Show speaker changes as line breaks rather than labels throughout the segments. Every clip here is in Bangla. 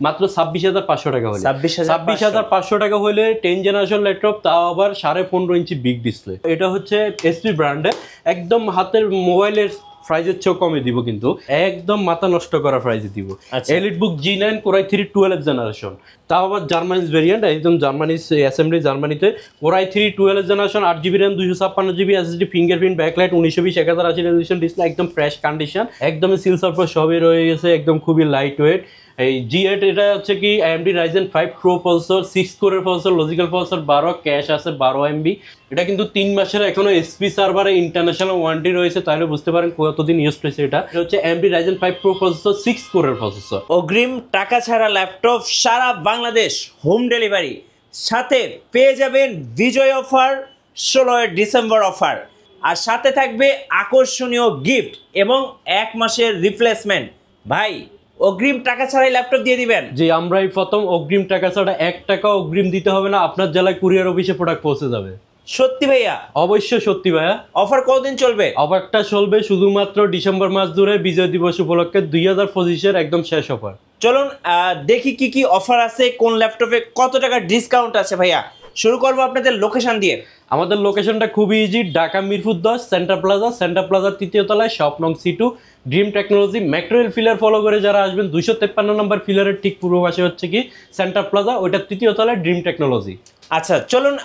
মাত্র 26,500 টাকা হলে 26,500 টাকা হলে 10 জেনারেশন ল্যাপটপ, তাও আবার 15.5 ইঞ্চি বিগ ডিসপ্লে। এটা হচ্ছে এসপি ব্র্যান্ডের, একদম হাতের মোবাইলের প্রাইজের চেয়েও কমে দিব, কিন্তু একদম মাথা নষ্ট করা প্রাইজে দিব। EliteBook G9 Core i3 12th generation, তাও আবার জার্মানিজ ভেরিয়েন্ট, একদম জার্মানিজ অ্যাসেম্বলি জার্মানিতে। Core i3 12th generation, 8GB RAM, 256GB SSD, fingerprint, backlight, 1920 1080 resolution display, একদম ফ্রেশ কন্ডিশন, একদম সিল সারফেস সবই রয়ে গেছে, একদম খুবই লাইট ওয়েট। এই G8 এটা হচ্ছে কি AMD Ryzen 5 Pro প্রসেসর, 6 কোরের প্রসেসর, লজিক্যাল প্রসেসর 12, ক্যাশ আছে 12 MB। এটা কিন্তু 3 মাসের এখনো এসপি সার্ভারে ইন্টারন্যাশনাল ওয়ারেন্টি রয়েছে, তাহলে বুঝতে পারেন কতদিন ইউজ করেছে। এটা হচ্ছে AMD Ryzen 5 Pro প্রসেসর, 6 কোরের প্রসেসর।
অগ্রিম টাকা ছাড়া ল্যাপটপ সারা বাংলাদেশ হোম ডেলিভারি, সাথে পেয়ে যাবেন বিজয় অফার, 16 ডিসেম্বর অফার, আর সাথে থাকবে আকর্ষণীয় গিফট এবং 1 মাসের রিপ্লেসমেন্ট। ভাই অগ্রিম টাকা ছাড়াই ল্যাপটপ দিয়ে দিবেন?
জি, আমরাই প্রথম অগ্রিম টাকা ছাড়া 1 টাকা অগ্রিম দিতে হবে না, আপনার জেলায় কুরিয়ার অফিসে প্রোডাক্ট পৌঁছে যাবে।
সত্যি ভাইয়া?
অবশ্যই সত্যি ভাইয়া।
অফার কতদিন চলবে?
অফারটা চলবে শুধুমাত্র ডিসেম্বর মাস ধরে, বিজয় দিবস উপলক্ষে 2025-এর একদম শেষ অফার।
চলুন দেখি কি কি অফার আছে, কোন ল্যাপটপে কত টাকা ডিসকাউন্ট আছে। ভাইয়া শুরু করবো আপনাদের লোকেশন দিয়ে।
আমাদের লোকেশনটা খুবই ইজি, ঢাকা মিরপুর 10 সেন্টার প্লাজার 3য় তলায়, শপ নং C2, dream technology. Metro rail pillar follow করে যারা আসবেন 253 নম্বর ফিলারের ঠিক পূর্ব পাশে হচ্ছে কি সেন্টার প্লাজা, ওইটা 3য় তলায় ড্রিম টেকনোলজি।
আচ্ছা চলুন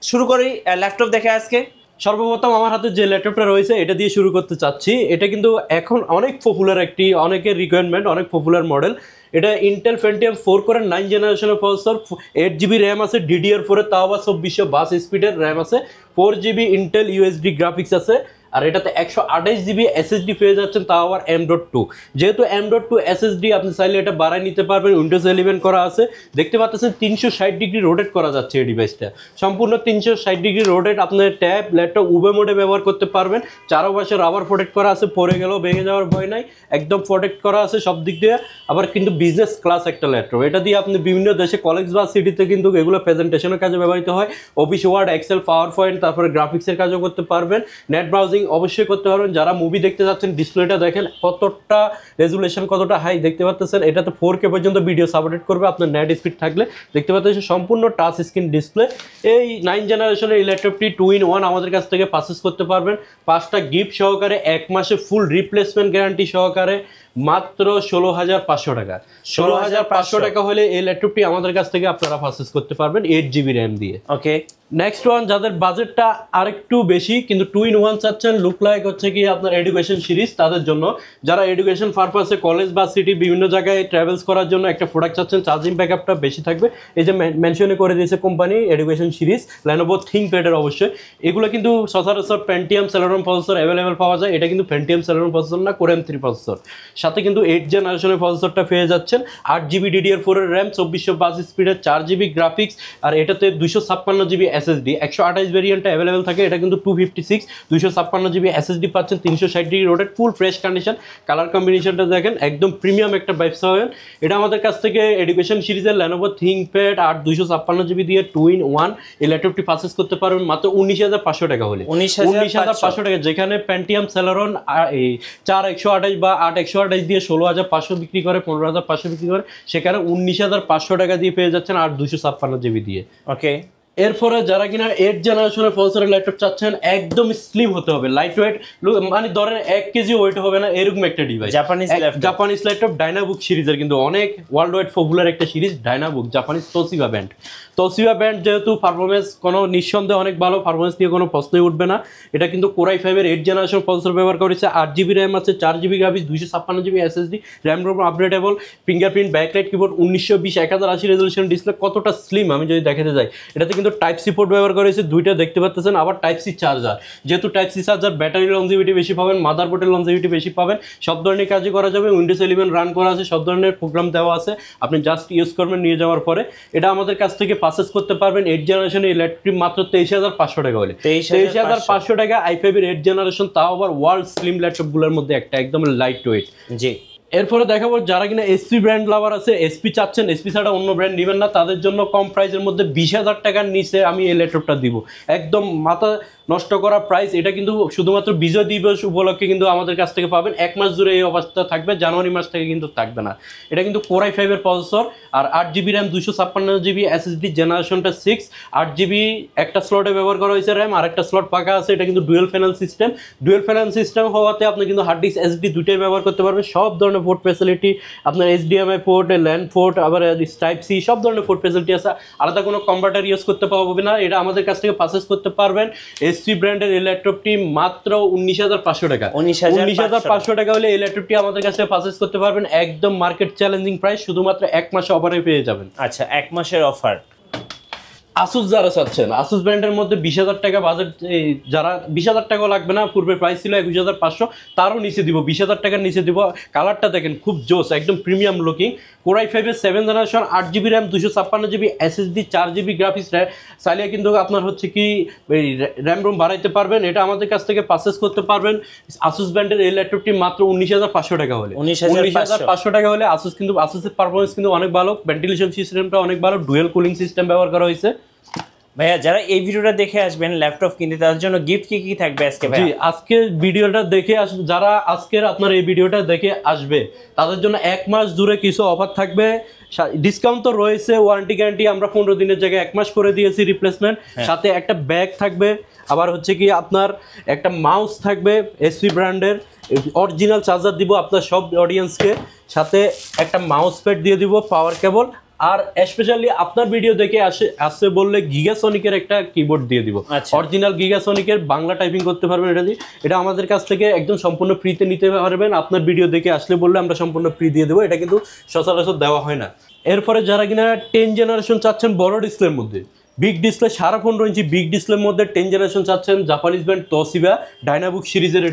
শুরু করি ল্যাপটপ দেখে। আজকে
সর্বপ্রথম আমার হাতে যে ল্যাপটপটা রয়েছে এটা দিয়ে শুরু করতে চাচ্ছি। এটা কিন্তু এখন অনেক পপুলার একটি, অনেকের রিকোয়ারমেন্ট, অনেক পপুলার মডেল। এটা ইন্টেল Pentium 4 কোরের 9 জেনারেশনের প্রসেসর, 8GB র্যাম আছে DDR4 এর, তাও আবার 2422 স্পিডের র্যাম আছে, 4GB ইন্টেল USD গ্রাফিক্স আছে, আর এটাতে 128GB SSD পেয়ে যাচ্ছেন, তাও আবার M.2। যেহেতু M.2 SSD আপনি চাইলে এটা বাড়ায় নিতে পারবেন, উইন্ডোজ 11 করা আছে। দেখতে পাচ্ছেন 360 ডিগ্রি রোটেট করা যাচ্ছে এই ডিভাইসটা, সম্পূর্ণ 360 ডিগ্রি রোটেট। আপনার ট্যাব ল্যাপটপ উভয় মোডে ব্যবহার করতে পারবেন। চারপাশে রাবার প্রোটেক্ট করা আছে, পরে গেলেও ভেঙে যাওয়ার ভয় নাই, একদম প্রোটেক্ট করা আছে সব দিক দিয়ে। আবার কিন্তু বিজনেস ক্লাস একটা ল্যাপটপ, এটা দিয়ে আপনি বিভিন্ন দেশে কলেজ বা সিটিতে কিন্তু এগুলো প্রেজেন্টেশনের কাজে ব্যবহৃত হয়। Office word, Excel, power point, তারপরে গ্রাফিক্সের কাজও করতে পারবেন। নেট ব্রাউজিং অবশ্যই করতে পারবেন। যারা মুভি দেখতে যাচ্ছেন, ডিসপ্লেটা দেখেন কতটা রেজুলেশন, কতটা হাই দেখতে পাচ্ছেন। এটাতে 4K পর্যন্ত ভিডিও সাপোর্টেড করবে আপনার নেট স্পিড থাকলে। দেখতে পাচ্ছেন সম্পূর্ণ টাচ স্ক্রিন ডিসপ্লে। এই 9 জেনারেশনের এই ল্যাপটপটি 2-in-1 আমাদের কাছ থেকে পারচেজ করতে পারবেন 5টা গিফট সহকারে, 1 মাসে ফুল রিপ্লেসমেন্ট গ্যারান্টি সহকারে, মাত্র 16,500 টাকা। 16,500 টাকা হলে এই ল্যাপটপটি আমাদের কাছ থেকে আপনারা পারচেজ করতে পারবেন 8GB র্যাম দিয়ে।
ওকে,
নেক্সট ওয়ান, যাদের বাজেটটা আরেকটু বেশি কিন্তু 2-in-1 চাচ্ছেন, লুক লাইক হচ্ছে কি আপনার এডুকেশন সিরিজ, তাদের জন্য। যারা এডুকেশন পারপাসে কলেজ বা সিটি বিভিন্ন জায়গায় ট্রাভেলস করার জন্য একটা প্রোডাক্ট চাচ্ছেন, চার্জিং ব্যাকআপটা বেশি থাকবে, এই যে মেনশনে করে দিয়েছে কোম্পানি এডুকেশন সিরিজ, Lenovo ThinkPad-এর অবশ্যই। এগুলো কিন্তু সচরাচর Pentium Celeron প্রসেসর অ্যাভেলেবেল পাওয়া যায়। এটা কিন্তু Pentium Celeron প্রসেসর না, Core M3 প্রসেসর, সাথে কিন্তু 8 জেনারেশনের প্রসেসরটা পেয়ে যাচ্ছেন, 8GB DDR4 এর র্যাম, 2422 স্পিডের, 4GB গ্রাফিক্স, আর এটাতে 256GB SSD। 128 ভেরিয়েন্টটা অ্যাভেলেবেল থাকে, এটা কিন্তু 256, 256GB SSD পাচ্ছেন, 360 degree rotate, full fresh condition. Colour কম্বিনেশনটা দেখেন, একদম প্রিমিয়াম একটা ভাইবস পাবেন। এটা আমাদের কাছ থেকে এডুকেশন সিরিজের Lenovo ThinkPad 8 256GB দিয়ে 2-in-1 এই ল্যাপটপটি পারচেজ করতে পারবেন মাত্র 19,500 টাকা হলে। 19,500 টাকা, যেখানে Pentium Celeron 4 128 বা 8 128 দিয়ে 16,500 বিক্রি করে, 15,500 বিক্রি করে, সেখানে 19,500 টাকা দিয়ে পেয়ে যাচ্ছেন 8 256GB দিয়ে।
ওকে,
এরপরে যারা কিনা 8 জেনারেশনের প্রসেসরের ল্যাপটপ চাচ্ছেন, একদম স্লিম হতে হবে, লাইট ওয়েট, মানে ধরেন 1 কেজি ওয়েট হবে না, এরকম একটা ডিভাইস। জাপানিজ ল্যাপটপ Dynabook সিরিজের কিন্তু অনেক ওয়ার্ল্ড ওয়াইড পপুলার একটা series Dynabook, Japanese Toshiba brand. যেহেতু পারফরমেন্স কোনো নিঃসন্দেহে অনেক ভালো, পারফরমেন্স নিয়ে কোনো প্রশ্নই উঠবে না। এটা কিন্তু Core i5-এর 8 জেনারেশন প্রসেসর ব্যবহার করেছে, 8GB র্যাম আছে, 4GB graphics, 256GB SSD, RAM ROM upgradeable, fingerprint, backlight, keyboard, 1920 1080 resolution display. কতটা স্লিম আমি যদি দেখাতে যাই, এটাতে কিন্তু টাইপ সি পোর্ট ব্যবহার করেছে, দুইটা দেখতে পাচ্ছেন, আবার টাইপ সি চার্জার। যেহেতু type C charger, battery longevity বেশি পাবেন, মাদারবোর্ডের লংজিভিটি বেশি পাবেন, সব ধরনের কাজই করা যাবে। উইন্ডোজ 11 রান করা আছে, সব ধরনের প্রোগ্রাম দেওয়া আছে, আপনি জাস্ট ইউজ করবেন নিয়ে যাওয়ার পরে। এটা আমাদের কাছ থেকে পারচেজ করতে পারবেন 8 জেনারেশনের ইলেকট্রিক মাত্র 23,500 টাকা হলে। 23,500 টাকা i5-এর 8 জেনারেশন, তাও আবার ওয়ার্ল্ড স্লিম ল্যাপটপগুলোর মধ্যে একটা, একদম লাইট ওয়েট।
জি,
এরপরে দেখাবো যারা কিনা এসপি ব্র্যান্ড লাভার আছে, এসপি চাচ্ছেন, এসপি ছাড়া অন্য ব্র্যান্ড নেবেন না, তাদের জন্য কম প্রাইসের মধ্যে 20,000 টাকার নিচে আমি এই ল্যাপটপটা দিব। একদম মাথা নষ্ট করা প্রাইস। এটা কিন্তু শুধুমাত্র বিজয় দিবস উপলক্ষে কিন্তু আমাদের কাছ থেকে পাবেন। 1 মাস জুড়ে এই অবস্থা থাকবে, জানুয়ারি মাস থেকে কিন্তু থাকবে না। এটা কিন্তু Core i5 এর প্রসেসর, আর 8GB RAM, 256GB SSD, জেনারেশনটা 6, 8GB একটা স্লটে ব্যবহার করা হয়েছে র্যাম, আর একটা স্লট ফাঁকা আছে। এটা কিন্তু ডুয়েল ফ্যানেল সিস্টেম হওয়াতে আপনি কিন্তু হার্ড ডিস্ক SSD দুটোই ব্যবহার করতে পারবেন। সব ধরনের পোর্ট ফ্যাসিলিটি, আপনার HDMI পোর্ট, ল্যান্ড পোর্ট, আবার টাইপ সি, সব ধরনের পোর্ট ফ্যাসিলিটি আছে। আলাদা কোনো কনভার্টার ইউজ করতে পারবে না। এটা আমাদের কাছ থেকে পারচেজ করতে পারবেন। HP ব্র্যান্ডের এই ল্যাপটপটি মাত্র 19,500 টাকা। 19,500 টাকা হলে এই ল্যাপটপটি আমাদের কাছ থেকে পারচেজ করতে পারবেন। একদম মার্কেট চ্যালেঞ্জিং প্রাইস, শুধুমাত্র 1 মাসে অফারে পেয়ে যাবেন।
আচ্ছা, 1 মাসের অফার।
আসুস যারা চাচ্ছেন, আসুস ব্র্যান্ডের মধ্যে 20,000 টাকা বাজেট, যারা 20,000 টাকাও লাগবে না, পূর্বের প্রাইস ছিল 21,500, তারও নিচে দিব, 20,000 টাকার নিচে দিব। কালারটা দেখেন খুব জোস, একদম প্রিমিয়াম লুকিং। Core i5 এর 7 generation, 8GB RAM, 256GB SSD, 4GB graphics. চাইলে কিন্তু আপনার হচ্ছে কি র্যাম রোম বাড়াইতে পারবেন। এটা আমাদের কাছ থেকে পারচেজ করতে পারবেন। আসুস ব্র্যান্ডের এই ল্যাপটপটি মাত্র 19,500 টাকা হলে, 19,500 টাকা হলে আসুস কিন্তু, আসুসের পারফরমেন্স কিন্তু অনেক ভালো, ভেন্টিলেশন সিস্টেমটা অনেক ভালো, ডুয়েল কুলিং সিস্টেম ব্যবহার করা হয়েছে।
ভাইয়া, যারা এই ভিডিওটা দেখে আসবেন ল্যাপটপ কিনতে, তাদের জন্য গিফট কি থাকবে আজকে ভাই?
জি, আজকের ভিডিওটা দেখে যারা আজকের আপনার এই ভিডিওটা দেখে আসবে, তাদের জন্য 1 মাস জুড়ে কিছু অফার থাকবে। ডিসকাউন্ট তো রয়েছে, ওয়ারেন্টি গ্যারান্টি আমরা 15 দিনের জায়গায় 1 মাস করে দিয়েছি রিপ্লেসমেন্ট। সাথে একটা ব্যাগ থাকবে, আবার হচ্ছে কি আপনার একটা মাউস থাকবে HP ব্র্যান্ডের, অরিজিনাল চার্জার দিব আপনার সব অডিয়েন্সকে। সাথে একটা মাউস প্যাড দিয়ে দিব, পাওয়ার কেবল, আর স্পেশালি আপনার ভিডিও দেখে আসছে বললে গিগাসনিকের একটা কিবোর্ড দিয়ে দিব। অরিজিনাল গিগাসনিকের, বাংলা টাইপিং করতে পারবেন এটা দিয়ে। এটা আমাদের কাছ থেকে একদম সম্পূর্ণ ফ্রিতে নিতে পারবেন। আপনার ভিডিও দেখে আসলে বললে আমরা সম্পূর্ণ ফ্রি দিয়ে দেবো। এটা কিন্তু সচরাচর দেওয়া হয় না। এরপরে যারা কিনা 10 জেনারেশন চাচ্ছেন বড় ডিসপ্লের মধ্যে, বিগ ডিসপ্লে 15.5 ইঞ্চি বিগ ডিসপ্লের মধ্যে 10 জেনারেশন চাচ্ছেন, জাপানিজ ব্র্যান্ড তোশিবা ডাইনাবুক সিরিজের।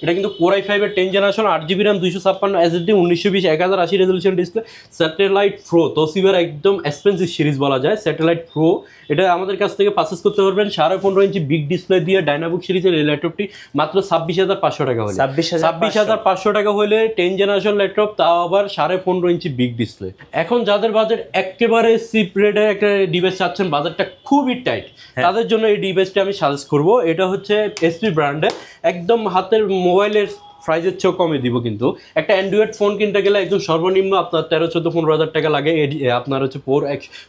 এটা কিন্তু Core i5 এর 10 generation, 8GB RAM, 256 SSD, 1920 1080 resolution display, satellite pro. তোশিবার একদম এক্সপেন্সিভ সিরিজ বলা যায়, স্যাটেলাইট প্রো। এটা আমাদের কাছ থেকে পারচেজ করতে পারবেন 15.5 ইঞ্চি বিগ ডিসপ্লে দিয়ে ডাইনাবুক সিরিজের এই ল্যাপটপটি মাত্র 26,500 টাকা হলে। 26,500 টাকা হলে 10 জেনারেশন ল্যাপটপ, তাও আবার 15.5 ইঞ্চি বিগ ডিসপ্লে। এখন যাদের বাজেট একেবারে চিপ রেটের একটা ডিভাইস চাচ্ছেন, বাজেটটা খুবই টাইট, তাদের জন্য এই ডিভাইসটা আমি সাজেস্ট করব। এটা হচ্ছে HP ব্র্যান্ডের, একদম হাতের মোবাইলের প্রাইসের চেয়েও কমে দিব। কিন্তু একটা অ্যান্ড্রয়েড ফোন কিনতে গেলে একদম সর্বনিম্ন আপনার 13-14-15 টাকা লাগে। আপনার হচ্ছে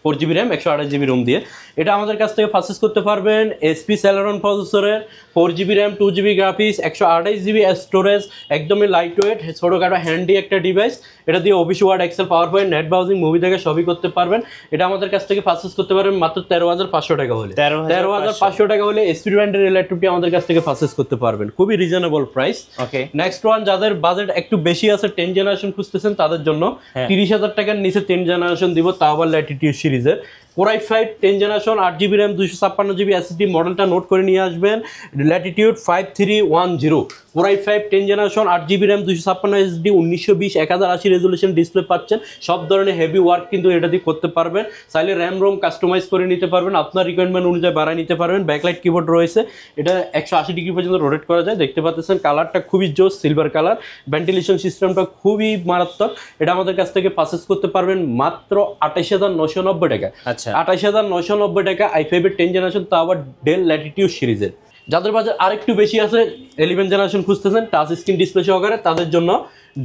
4GB র্যাম, 128GB রোম দিয়ে। এটা আমাদের কাছ থেকে পারচেজ করতে পারবেন HP Celeron প্রসেসরের, 4GB RAM, 2GB graphics, 128GB storage, একদমই লাইট ওয়েট, ছোটোখাটো হ্যান্ডি একটা ডিভাইস। এটা দিয়ে office word, Excel, power point, net browsing, movie দেখে সবই করতে পারবেন। এটা আমাদের কাছ থেকে পারচেজ করতে পারবেন মাত্র 13,500 টাকা হলে। 13,500 টাকা হলে HP ব্র্যান্ডের এই ল্যাপটপটি আমাদের কাছ থেকে পারচেজ করতে পারবেন, খুবই রিজনেবল প্রাইস। ওকে, নেক্সট ওয়ান, যাদের বাজেট একটু বেশি আছে, 10 জেনারেশন খুঁজতেছেন, তাদের জন্য 30,000 টাকার নিচে 10 জেনারেশন দিব, তাও আবার ল্যাটিটিউড সিরিজের। Core i5 10 generation, 8GB RAM, 256GB SSD, মডেলটা নোট করে নিয়ে আসবেন, Latitude 5310। Core i5 10 generation, 8GB RAM, 256 SSD, 1920 1080 resolution display পাচ্ছেন। সব ধরনের হেভি ওয়ার্ক কিন্তু এটা দিয়ে করতে পারবেন। চাইলে র্যাম রোম কাস্টমাইজ করে নিতে পারবেন, আপনার রিকোয়ারমেন্ট অনুযায়ী বাড়ায় নিতে পারবেন। ব্যাকলাইট কিবোর্ড রয়েছে, এটা 180 ডিগ্রি পর্যন্ত রোটেট করা যায়। দেখতে পাচ্ছেন কালারটা খুবই জোস, সিলভার কালার। ভেন্টিলেশন সিস্টেমটা খুবই মারাত্মক। এটা আমাদের কাছ থেকে পারচেজ করতে পারবেন মাত্র 28,990 টাকা। 28,990 টাকা i5 এর 10 জেনারেশন, তা আবার ডেল ল্যাটিটিউড সিরিজের। যাদের বাজেট আরেকটু বেশি আছে, 11 জেনারেশন খুঁজতেছেন টাচ স্ক্রিন ডিসপ্লে সহকারে, তাদের জন্য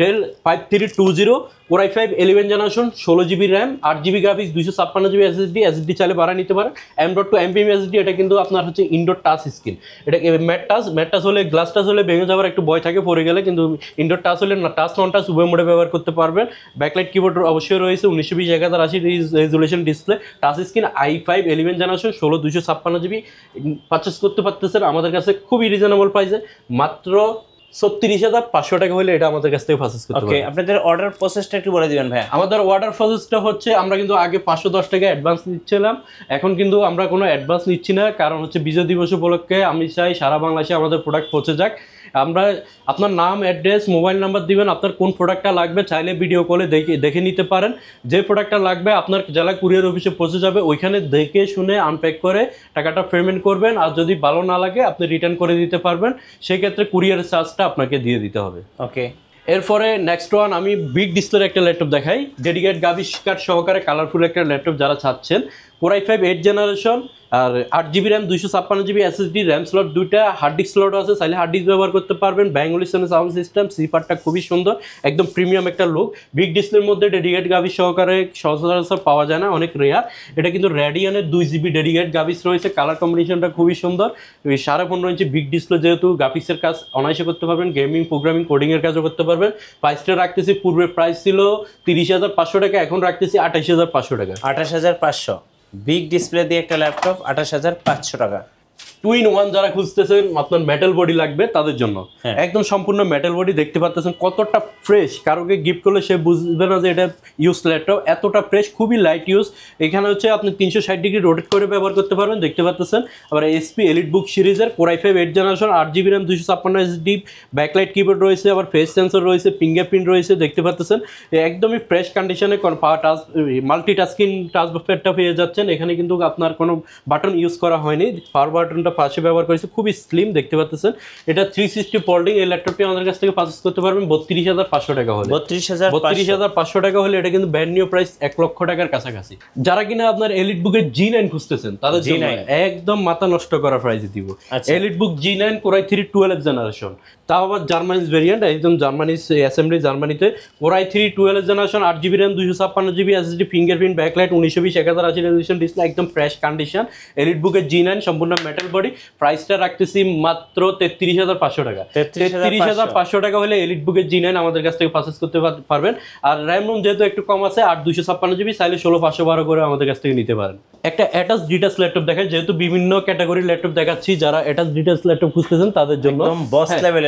Dell 5320 Core i5 11 generation, 16GB RAM, 8GB graphics, 256GB SSD চাইলে বাড়া নিতে পারেন। M.2 NVMe SSD, এটা কিন্তু আপনার হচ্ছে ইনডোর টাচ স্ক্রিন। এটা ম্যাট টাচ হলে, গ্লাস টাচ হলে ভেঙে যাওয়ার একটু ভয় থাকে পড়ে গেলে, কিন্তু ইনডোর টাচ হলে টাচ নন টাচ উভয় মোডে ব্যবহার করতে পারবেন। ব্যাকলাইট কিবোর্ড অবশ্যই রয়েছে, 1920 1080 resolution display, touch screen, i5 11 generation, 16 256GB purchase করতে পারতেছেন আমাদের কাছে খুবই রিজনেবল প্রাইসে, মাত্র 36,500 টাকা হলে এটা আমাদের কাছ থেকে পারচেজ করতে পারবেন।
ওকে, আপনাদের অর্ডার প্রসেসটা একটু বলে দিবেন ভাই।
আমাদের অর্ডার প্রসেসটা হচ্ছে, আমরা কিন্তু আগে 510 টাকা অ্যাডভান্স নিচ্ছিলাম, এখন কিন্তু আমরা কোনো অ্যাডভান্স নিচ্ছি না। কারণ হচ্ছে বিজয় দিবস উপলক্ষে আমি চাই সারা বাংলাদেশে আমাদের প্রোডাক্ট পৌঁছে যাক। আমরা আপনার নাম, অ্যাড্রেস, মোবাইল নাম্বার দিবেন, আপনার কোন প্রোডাক্টটা লাগবে চাইলে ভিডিও কলে দেখে নিতে পারেন। যে প্রোডাক্টটা লাগবে আপনার জেলা কুরিয়ার অফিসে পৌঁছে যাবে, ওইখানে দেখে শুনে আনপ্যাক করে টাকাটা পেমেন্ট করবেন। আর যদি ভালো না লাগে আপনি রিটার্ন করে দিতে পারবেন, সেক্ষেত্রে কুরিয়ারের চার্জটা আপনাকে দিয়ে দিতে হবে।
ওকে,
এরপরে নেক্সট ওয়ান, আমি বিগ ডিসপ্লের একটা ল্যাপটপ দেখাই, ডেডিকেট গ্রাফিক্স কার্ড সহকারে কালারফুল একটা ল্যাপটপ যারা চাচ্ছেন। কোর i5 8 জেনারেশন, আর 8 GB RAM, 256 GB SSD, RAM slot দুইটা, হার্ড ডিস্ক স্লট আছে, চাইলে হার্ড ডিস্ক ব্যবহার করতে পারবেন। বেঙ্গলি সাউন্ড সিস্টেম, স্লিপারটা খুবই সুন্দর, একদম প্রিমিয়াম একটা লুক। বিগ ডিসপ্লের মধ্যে ডেডিকেট গাভিস সহকারে সচরাচর পাওয়া যায় না, অনেক রেয়ার। এটা কিন্তু রেডিয়নের 2 GB ডেডিকেট গাভিস রয়েছে, কালার কম্বিনেশনটা খুবই সুন্দর। 15.5 ইঞ্চি বিগ ডিসপ্লে, যেহেতু গ্রাফিক্সের কাজ অনায়াসে করতে পারবেন, গেমিং প্রোগ্রামিং কোডিংয়ের কাজও করতে পারবেন। প্রাইসটা রাখতেছি, পূর্বে প্রাইস ছিল 30,500 টাকা, এখন রাখতেছি 28,500 টাকা।
28,500 বিগ ডিসপ্লে দিয়ে একটা ল্যাপটপ, 28,500 টাকা।
2-in-1 যারা খুঁজতেছেন, আপনার মেটাল বডি লাগবে তাদের জন্য একদম সম্পূর্ণ মেটাল বডি। দেখতে পাচ্ছেন কতটা ফ্রেশ, কারোকে গিফট করলে সে বুঝবে না যে এটা ইউজ ল্যাপটপ, এতটা ফ্রেশ, খুবই লাইট ইউজ। এখানে হচ্ছে আপনি 360 ডিগ্রি রোটেট করে ব্যবহার করতে পারবেন, দেখতে পাচ্ছেন। আবার এসপি এলিট বুক সিরিজের core i5 8 generation, 8 GB RAM, 256 SSD, backlight keyboard রয়েছে, আবার ফেস সেন্সর রয়েছে, ফিঙ্গারপ্রিন্ট রয়েছে, দেখতে পাচ্ছেন। একদমই ফ্রেশ কন্ডিশনে টাচ মাল্টি টাস্কিং টাচ প্যাডটা পেয়ে যাচ্ছেন। এখানে কিন্তু আপনার কোনো বাটন ইউজ করা হয়নি, পাওয়ার বাটনটা পাশে ব্যবহার করেছে, খুবই স্লিম, দেখতে পাচ্ছেন। এটা 360 ফোল্ডিং। এই ল্যাপটপটি আমাদের কাছ থেকে পারচেজ করতে পারবেন 32,500 টাকা হলে। 32,500 টাকা হলে এটা কিন্তু ব্র্যান্ড নিউ প্রাইস 1 লক্ষ টাকার কাছাকাছি। যারা কিনা আপনার এলিট বুকের G9 খুঁজতেছেন তাদের জন্য একদম মাথা নষ্ট করা প্রাইসে দিব। এলিট বুক G9 কোর i3 12 জেনারেশন, তাও আবার জার্মানিজ ভেরিয়েন্ট, একদম জার্মানিজ অ্যাসেম্বলি, জার্মানিতে। Core i3 12 generation, 8 GB RAM, 256 GB SSD, fingerprint, backlight, 1920 1080 resolution display, একদম ফ্রেশ কন্ডিশন। এলিট বুকের G9 সম্পূর্ণ মেটাল বডি। প্রাইসটা রাখতেছি মাত্র 33,500 টাকা। 33,500 টাকা হলে এলিট বুকের G9 আমাদের কাছ থেকে পারচেজ করতে পারবেন। আর র্যাম রোম যেহেতু একটু কম আছে, 256 GB, চাইলে 16,512 করে আমাদের কাছ থেকে নিতে পারেন। একটা অ্যাটাচ ডিটাচ ল্যাপটপ দেখায়, যেহেতু বিভিন্ন ক্যাটাগরির ল্যাপটপ দেখাচ্ছি, যারা অ্যাটাচ ডিটাচ ল্যাপটপ খুঁজতেছেন তাদের জন্য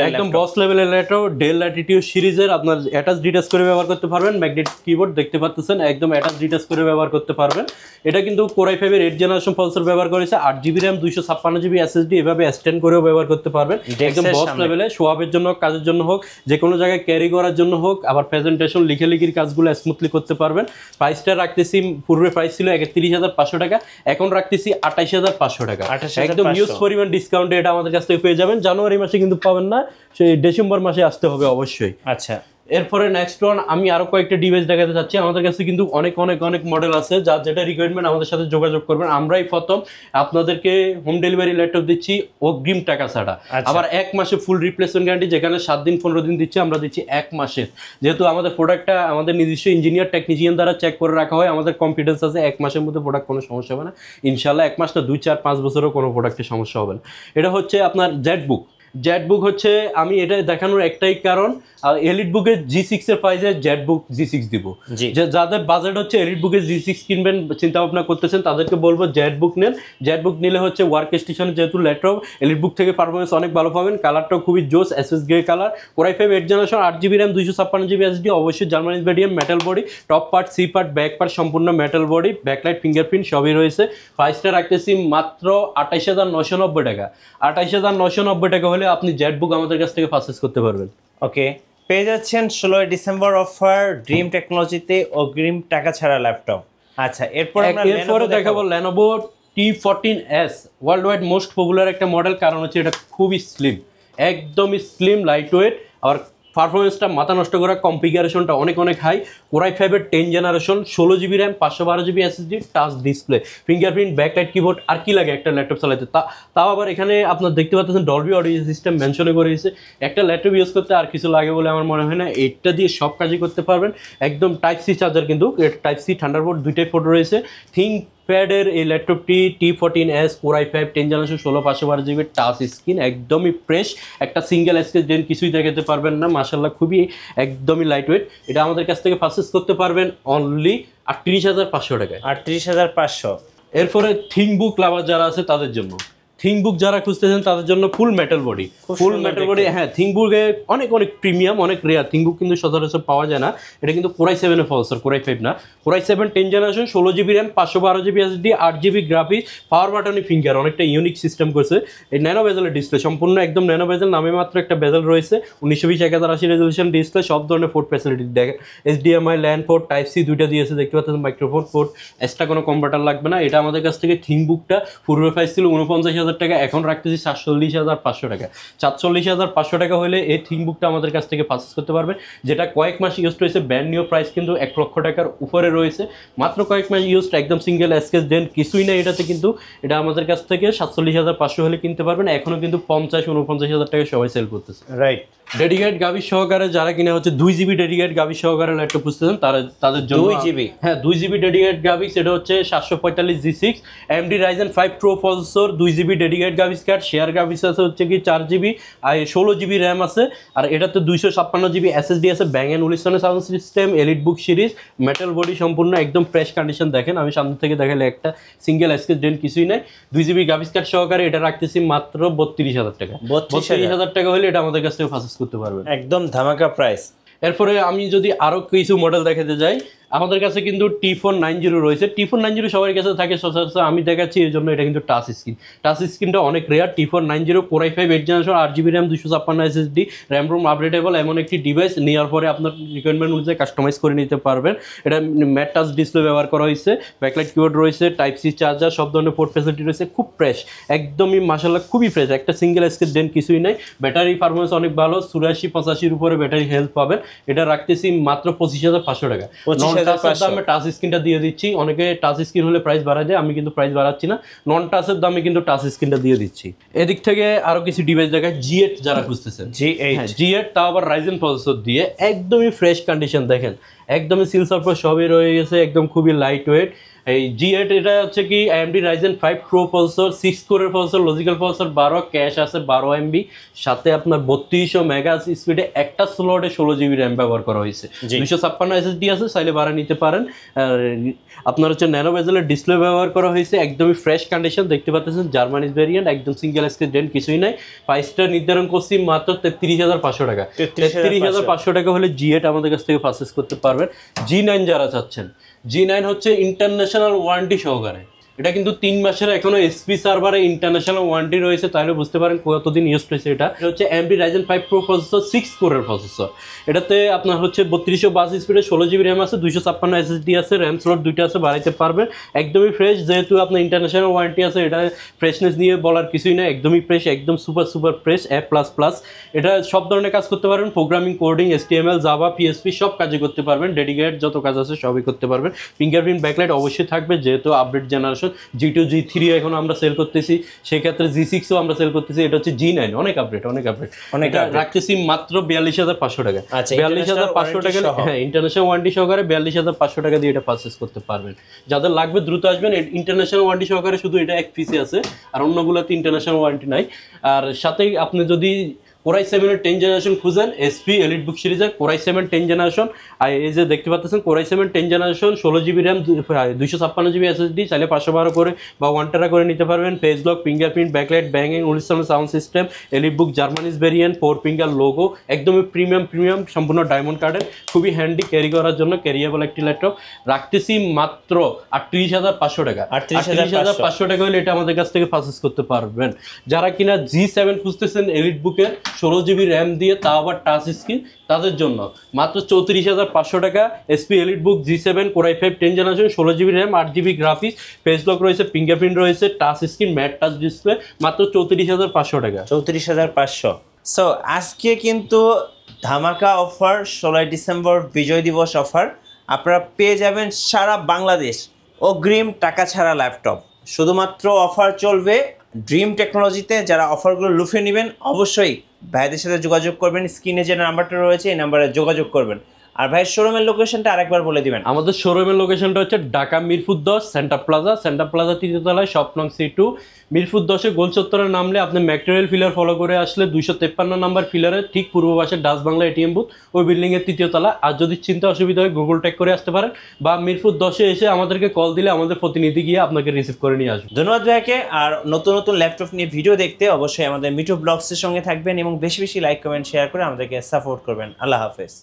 একদম বস লেভেলের ল্যাপটপ। ডেল ল্যাটিটিউড সিরিজের আপনার অ্যাটাচ ডিটাচ করে ব্যবহার করতে পারবেন। ম্যাগনেটিক কিবোর্ড দেখতে পাচ্ছেন, একদম অ্যাটাচ ডিটাচ করে ব্যবহার করতে পারবেন। এটা কিন্তু কোর i5 এর 8 জেনারেশন প্রসেসর ব্যবহার করেছে, 8 GB র্যাম, 256 GB SSD, এভাবে এক্সটেন্ড করেও ব্যবহার করতে পারবেন। একদম বস লেভেলে, শোয়াবের জন্য, কাজের জন্য হোক, যে কোনো জায়গায় ক্যারি করার জন্য হোক, আবার প্রেজেন্টেশন লিখির কাজগুলো স্মুথলি করতে পারবেন। প্রাইসটা রাখতেছি, পূর্বে প্রাইস ছিল 31,500 টাকা, এখন রাখতেছি 28,500 টাকা। একদম হিউজ পরিমাণ ডিসকাউন্টে এটা আমাদের কাছ থেকে পেয়ে যাবেন। জানুয়ারি মাসে কিন্তু পাবেন না, সেই ডিসেম্বর মাসে আসতে হবে অবশ্যই।
আচ্ছা,
এরপরে নেক্সট ওয়ান আমি আরো কয়েকটা ডিভাইস দেখাতে চাচ্ছি। আমাদের কাছে কিন্তু অনেক অনেক অনেক মডেল আছে, যার যেটা রিকোয়ারমেন্ট আমাদের সাথে যোগাযোগ করবেন। আমরাই প্রথম আপনাদেরকে হোম ডেলিভারি ল্যাপটপ দিচ্ছি অগ্রিম টাকা ছাড়া। আবার 1 মাসে ফুল রিপ্লেসমেন্ট গ্যারান্টি, যেখানে 7 দিন 15 দিন দিচ্ছি, আমরা দিচ্ছি 1 মাসের। যেহেতু আমাদের প্রোডাক্টটা আমাদের নিজস্ব ইঞ্জিনিয়ার টেকনিশিয়ান দ্বারা চেক করে রাখা হয়, আমাদের কনফিডেন্স আছে 1 মাসের মধ্যে প্রোডাক্ট কোনো সমস্যা হবে না ইনশাল্লাহ। 1 মাস না, 2, 4, 5 বছরও কোনো প্রোডাক্টের সমস্যা হবে না। এটা হচ্ছে আপনার জেটবুক হচ্ছে, আমি এটা দেখানোর একটাই কারণ, এলিট বুকের G6 এর প্রাইসে জেটবুক G6 দিব। যাদের বাজেট হচ্ছে এলিট বুকের G6 কিনবেন চিন্তা ভাবনা করতেছেন, তাদেরকে বলবো জেটবুক নেন। জেটবুক নিলে হচ্ছে ওয়ার্ক স্টেশন যেহেতু ল্যাপটপ, এলিট বুক থেকে পারফরমেন্স অনেক ভালো পাবেন। কালারটাও খুবই জোস, SS grey colour. Core i5 8 generation, 8 GB RAM, 256 GB SSD, অবশ্যই Germany's variant, metal body, top part, C part, back part সম্পূর্ণ মেটাল বডি, ব্যাকলাইট, ফিঙ্গারপ্রিন্ট সবই রয়েছে। প্রাইসটা রাখতেছি মাত্র 28,990 টাকা। 28,990 টাকা হলে আপনি জেটবুক আমাদের কাছ থেকে পারচেজ করতে পারবেন।
ওকে, পেয়ে যাচ্ছেন 16 ডিসেম্বর অফার ড্রিম টেকনোলজিতে অগ্রিম টাকা ছাড়া ল্যাপটপ। আচ্ছা,
এরপরে দেখাবো Lenovo T14S, world wide most popular একটা মডেল, কারণ হচ্ছে এটা খুবই স্লিম, একদমই স্লিম, লাইট ওয়েট, আর পারফরমেন্সটা মাথা নষ্ট করা, কনফিগারেশনটা অনেক অনেক হাই। কোর i5 এর 10 generation, 16 GB RAM, 512 GB SSD, touch display, fingerprint, backlight keyboard, আর কি লাগে একটা ল্যাপটপ চালাতে। তাও আবার এখানে আপনার দেখতে পাচ্ছেন ডলবি অডিও সিস্টেম মেনশনে করে দিয়েছে। একটা ল্যাপটপ ইউজ করতে আর কিছু লাগে বলে আমার মনে হয় না, এটা দিয়ে সব কাজই করতে পারবেন। একদম টাইপ সি চার্জার, কিন্তু টাইপ সি থান্ডারবোল্ট দুইটাই ফোটো রয়েছে। প্যাডের এই ল্যাপটপটি T14S core i5 10 generation, 16/512 GB touch screen, একদমই ফ্রেশ, একটা সিঙ্গেল স্ক্র্যাচ ডেন্ট কিছুই দেখাতে পারবেন না, মাশাআল্লাহ খুবই একদমই লাইট ওয়েট। এটা আমাদের কাছ থেকে পারচেজ করতে পারবেন অনলি 38,500 টাকায়।
38,500।
এরপরে থিংকবুক লাভার যারা আছে তাদের জন্য, থিংকবুক যারা খুঁজতেছেন তাদের জন্য ফুল মেটাল বডি, হ্যাঁ। থিংকবুকে অনেক অনেক প্রিমিয়াম, অনেক রেয়ার। থিংকবুক কিন্তু সচরাচর পাওয়া যায় না। এটা কিন্তু কোর i7 এর প্রসেসর, কোর i5 না। Core i7 10 generation, 16 GB RAM, 512 GB SSD, 8 GB graphics, power বাটনে ফিঙ্গার, অনেকটা ইউনিক সিস্টেম করছে। এই ন্যানো বেজেলের ডিসপ্লে, সম্পূর্ণ একদম ন্যানো বেজেল, নামে মাত্র একটা বেজেল রয়েছে। 1920 1080 রেজোলিউশন ডিসপ্লে, সব ধরনের পোর্ট ফ্যাসিলিটি দেখে, HDMI, LAN port, type C দুইটা দিয়েছে, দেখতে পাচ্ছেন মাইক্রোফোন পোর্ট, এক্সট্রা কোনো কনভার্টার লাগবে না। এটা আমাদের কাছ থেকে থিংকবুকটা পূর্বে প্রাইস ছিল 49,000 হাজার টাকা, এখন রাখতেছি 47,500 টাকা। 47,500 টাকা হলে এই থিংবুকটা আমাদের কাছ থেকে পারচেস করতে পারবেন, যেটা কয়েক মাস ইউজ রয়েছে। ব্র্যান্ড নিউ প্রাইস কিন্তু 1 লক্ষ টাকার উপরে রয়েছে, মাত্র কয়েক মাস ইউজ, একদম সিঙ্গেল স্কেচ ডেন্ট কিছুই নেই এটাতে। কিন্তু এটা আমাদের কাছ থেকে 47,500 হলে কিনতে পারবেন। এখনও কিন্তু 50-49,000 টাকা সবাই সেল করতেছে।
রাইট।
ডেডিকেট গাভি সহকারে যারা কিনা হচ্ছে 2 জিবি ডেডিকেট গাভি সহকারে ল্যাপটপ খুঁজতেছেন তাদের জন্য
2 জিবি,
হ্যাঁ 2 জিবি ডেডিকেট গাভি, সেটা হচ্ছে 745 G6 AMD Ryzen 5 Pro processor, 2 GB dedicate গাভিস card, share গাভিস আছে হচ্ছে কি 4 জিবি আর 16 জিবি র্যাম আছে। আর এটাতে 256 জিবি SSD আছে, ব্যাং এন্ড উলিসনের sound system, EliteBook series, metal body, সম্পূর্ণ একদম ফ্রেশ কন্ডিশন। দেখেন আমি সামনে থেকে দেখালে একটা সিঙ্গেল স্কেচ ডেন্ট কিছুই নাই। 2 জিবি গাভিস কার্ড সহকারে এটা রাখতেছি মাত্র 32,000 টাকা। 32,000 টাকা হলে এটা আমাদের কাছ থেকে পারচেজ করতে পারবেন,
একদম ধামাকা প্রাইস।
এরপরে আমি যদি আরো কিছু মডেল দেখাতে যাই, আমাদের কাছে কিন্তু T490 রয়েছে। T490 সবার কাছে থাকে সচরাচর, আমি দেখাচ্ছি এই জন্য। এটা কিন্তু টাচ স্ক্রিন, টাচ স্ক্রিনটা অনেক rare. T490 Core i5 8 generation, 8 GB RAM, 256 SSD, RAM ROM updatable, এমন একটি ডিভাইস নেওয়ার পরে আপনার রিকোয়ারমেন্ট অনুযায়ী কাস্টমাইজ করে নিতে পারবেন। এটা ম্যাট টাচ ডিসপ্লে ব্যবহার করা হয়েছে, ব্যাকলাইট কিবোর্ড রয়েছে, টাইপ সি চার্জার, সব ধরনের পোর্ট ফ্যাসিলিটি রয়েছে, খুব ফ্রেশ, একদমই মাশাআল্লাহ খুবই ফ্রেশ। একটা সিঙ্গেল স্কেচ ডেন্ট কিছুই নাই। ব্যাটারি পারফরমেন্স অনেক ভালো, 84-85 উপরে ব্যাটারি হেলথ পাবেন। এটা রাখতেছি মাত্র 25,500 টাকা। 25,500 দামে টাচ স্ক্রিনটা দিয়ে দিচ্ছি। অনেকে টাচ স্ক্রিন হলে প্রাইস বাড়ায় দেয়, আমি কিন্তু প্রাইস বাড়াচ্ছি না, নন টাচের দামে কিন্তু টাচ স্ক্রিনটা দিয়ে দিচ্ছি। এদিক থেকে আরো কিছু ডিভাইস দেখায়। G8 যারা খুঁজতেছেন, G8 তাও আবার রাইজেন প্রসেসর দিয়ে, একদমই ফ্রেশ কন্ডিশন। দেখেন একদমই সিল সারফেস সবই রয়ে গেছে, একদম খুবই লাইট ওয়েট। এই G8 এটা হচ্ছে কি AMD Ryzen 5 Pro প্রসেসর, 6 কোরের প্রসেসর, লজিক্যাল প্রসেসর 12, ক্যাশ আছে 12 MB, সাথে আপনার 3200 মেগা স্পিডে একটা স্লটে 16 জিবি র্যাম ব্যবহার করা হয়েছে, 256 SSD আছে, চাইলে বাড়া নিতে পারেন। আপনার হচ্ছে ন্যানো বেজেলের ডিসপ্লে ব্যবহার করা হয়েছে, একদমই ফ্রেশ কন্ডিশন। দেখতে পাচ্ছেন জার্মানিজ ভেরিয়েন্ট, একদম সিঙ্গেল স্ক্রিন ডেন্ট কিছুই নাই। প্রাইসটা নির্ধারণ করছি মাত্র 33,500 টাকা। 33,500 টাকা হলে G8 আমাদের কাছ থেকে পারচেজ করতে পারবেন। G9 যারা চাচ্ছেন, G9 হচ্ছে ইন্টারন্যাশনাল ওয়ারেন্টি সহকারে। এটা কিন্তু 3 মাসের এখনো SP সার্ভারে ইন্টারন্যাশনাল ওয়ারেন্টি রয়েছে, তাহলে বুঝতে পারেন কতদিন ইউজ হয়েছে। এটা হচ্ছে AMD Ryzen 5 Pro প্রসেসর, 6 কোরের প্রসেসর। এটাতে আপনার হচ্ছে 3252 স্পিডে 16 জিবি র্যাম আছে, 256 SSD আছে, র্যাম স্লট 2টা আছে, বাড়াইতে পারবেন। একদমই ফ্রেশ, যেহেতু আপনার ইন্টারন্যাশনাল ওয়ারেন্টি আছে, এটা ফ্রেশনেস নিয়ে বলার কিছুই না, একদমই ফ্রেশ, একদম সুপার ফ্রেশ, A++। এটা সব ধরনের কাজ করতে পারবেন, programming, coding, HTML, Java, PHP সব কাজে করতে পারবেন। ডেডিকেট যত কাজ আছে সবই করতে পারবেন। ফিঙ্গারপ্রিন্ট ব্যাকলাইট অবশ্যই থাকবে, যেহেতু আপডেট জেনারেশন। G2 G3 এখন আমরা সেল করতেছি, সেক্ষেত্রে G6ও আমরা সেল করতেছি। এটা হচ্ছে G9, অনেক আপডেট। এটা রাখতেছি মাত্র 42,500 টাকা। 42,500 টাকা, হ্যাঁ ইন্টারন্যাশনাল ওয়ারেন্টি সহকারে 42,500 টাকা দিয়ে এটা পারচেজ করতে পারবেন। যাদের লাগবে দ্রুত আসবেন। ইন্টারন্যাশনাল ওয়ারেন্টি সহকারে শুধু এটা এক পিসে আছে, আর অন্যগুলোতে ইন্টারন্যাশনাল ওয়ারেন্টি নাই। আর সাথে আপনি যদি Core i7 এর 10 জেনারেশন খুঁজেন, SP এলিট বুক সিরিজের Core i7 10 জেনারেশন, আর এই যে দেখতে পাচ্ছেন Core i7 10 generation, 16 GB RAM, 256 GB SSD, চাইলে 512 করে বা 1 টেরা করে নিতে পারবেন। ফেস লক, ফিঙ্গারপ্রিন্ট, ব্যাকলাইট, ব্যাঙ্গিং, উলিসনের sound system, EliteBook, Germany's variant, 4 finger logo, একদমই প্রিমিয়াম, সম্পূর্ণ ডায়মন্ড কার্ডের, খুবই হ্যান্ডি ক্যারি করার জন্য, ক্যারিয়েবল একটি ল্যাপটপ। রাখতেছি মাত্র 38,500 টাকা। 38,500 টাকা হলে এটা আমাদের কাছ থেকে পারচেজ করতে পারবেন। যারা কিনা G7 খুঁজতেছেন এলিট বুকের 16 জিবি র্যাম দিয়ে, তা আবার টাচ স্ক্রিন, তাদের জন্য মাত্র 34,500 টাকা। SP এলিট বুক G7 Core i5 10 generation, 16 GB RAM, 8 GB graphics, face lock রয়েছে, ফিঙ্গারপ্রিন্ট রয়েছে, touch screen, mat touch display, মাত্র 34,500 টাকা।
34,500। সো আজকে কিন্তু ধামাকা অফার, 16 ডিসেম্বর বিজয় দিবস অফার। আপনারা পেয়ে যাবেন সারা বাংলাদেশ অগ্রিম টাকা ছাড়া ল্যাপটপ। শুধুমাত্র অফার চলবে ড্রিম টেকনোলজিতে। যারা অফারগুলো লুফে নেবেন অবশ্যই ভাইদের সাথে যোগাযোগ করবেন, স্ক্রিনে যে নাম্বারটা রয়েছে এই নাম্বারে যোগাযোগ করবেন। আর ভাই শোরুমের লোকেশনটা আরেকবার বলে দিবেন।
আমাদের শোরুমের লোকেশনটা হচ্ছে ঢাকা মিরপুর 10 সেন্টার প্লাজা 3য় তলায়, শপ নং C2। মিরপুর 10-এ গোল চত্বরে নামলে আপনি ম্যাটেরিয়াল ফিলার ফলো করে আসলে 253 নম্বর ফিলারের ঠিক পূর্ব পাশে ডাচ বাংলা ATM বুথ, ওই বিল্ডিংয়ের 3য় তলা। আর যদি চিন্তা অসুবিধা হয় গুগল ট্যাগ করে আসতে পারেন, বা মিরপুর 10-এ এসে আমাদেরকে কল দিলে আমাদের প্রতিনিধি গিয়ে আপনাকে রিসিভ করে নিয়ে আসবে।
ধন্যবাদ ভাইকে। আর নতুন ল্যাপটপ নিয়ে ভিডিও দেখতে অবশ্যই আমাদের মিঠু ব্লগসের সঙ্গে থাকবেন এবং বেশি লাইক, কমেন্ট, শেয়ার করে আমাদেরকে সাপোর্ট করবেন। আল্লাহ হাফেজ।